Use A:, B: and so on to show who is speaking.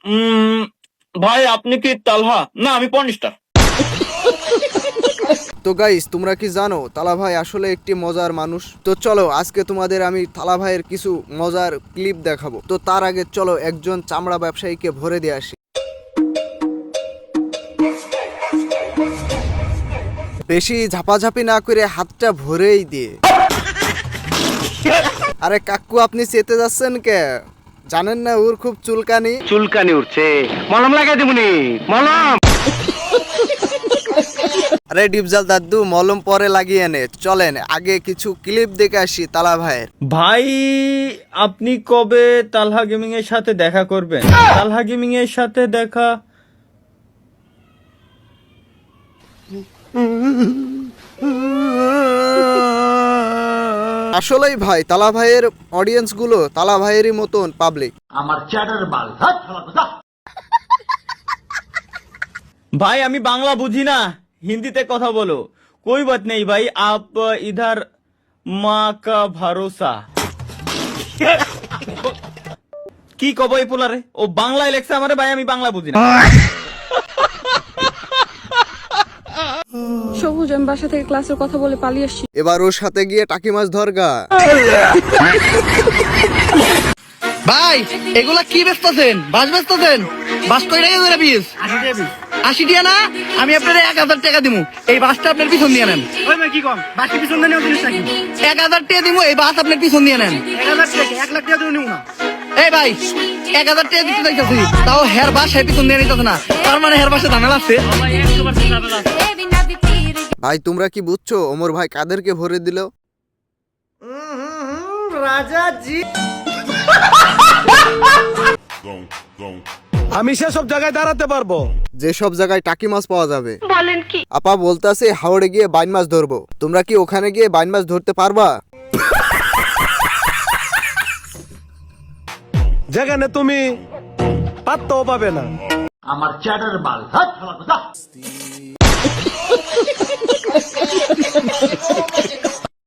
A: উম, ভাই আপনি কি তালহা? না, আমি পর্নিস্টার।
B: তো গাইস, তোমরা কি জানো তালা ভাই আসলে একটি মজার মানুষ? তো চলো আজকে তোমাদের আমি তালা ভাইয়ের কিছু মজার ক্লিপ দেখাবো। তো তার আগে চলো একজন চামড়া ব্যবসায়ীকে ভরে দিয়ে আসি। বেশি ঝাপাঝাপি না করে হাতটা ভরেই দিয়ে। আরে কাকু, আপনি চেতে যাচ্ছেন কে? জানেন না ওর খুব চুলকানি
C: উঠছে, মলম লাগাই দিবনি, মলম।
B: আরে ডিপজল দাদু, মলম পরে লাগিয়ে নে। চলেন আগে কিছু ক্লিপ দেখে আসি তালা ভাইয়ের।
A: ভাই আপনি কবে তালহা গেমিং এর সাথে দেখা করবেন? তালহা গেমিং এর সাথে দেখা
B: আসলেই ভাই তালা ভাইয়ের অডিয়েন্স গুলো তালা ভাইয়েরই মতন পাবলিক।
A: ভাই আমি বাংলা বুঝি না, হিন্দিতে কথা বলো। कोई बात नहीं भाई, आप इधर माँ का भरोसा কি কব এই পোলারে? ও বাংলায় লেখছে আমারে, ভাই আমি বাংলা বুঝি না।
D: সবুজ, আমি বাসা থেকে ক্লাসের কথা বলে পালিয়ে আসছি।
B: এবার ওর সাথে গিয়ে টাকি মাছ ধরগা।
C: ভাই এগুলা কি বেচতেছেন? বাস বেচতেছেন? বাস কয় টাকা করে পিস? 80 টাকা না? আমি আপনার 1000 টাকা দিমু, এই বাসটা আপনার পিছন দিয়ে নেন। কি কম বাসের পিছন দিয়ে নেওয়া জিনিস নাকি? 1000 টাকা দিমু, এই বাস আপনার পিছন দিয়ে নেন। 1000 টাকা 1 লাখ টাকা দিও নিউ না। এই ভাই 1000 টাকা দিতে চাইতেছি, তাও হের বাস হের পিছন দিয়ে নিতেছ না, তার মানে হের বাসে ঝামেলা আছে।
B: ভাই তোমরা কি বুঝছো ওমর ভাই কাদেরকে ভরে দিল?
E: আমি সেসব জায়গায় দাঁড়াতে পারবো
B: যে সব জায়গায় টাকি মাছ পাওয়া যাবে। বলেন কি? আপা বলতাছে হাওড়ে গিয়ে বাইন মাছ ধরবো। তোমরা কি ওখানে গিয়ে বাইন মাছ ধরতে পারবা?
E: যেখানে তুমি পাত্তাও পাবে না।
C: আমার চ্যাটার বাল।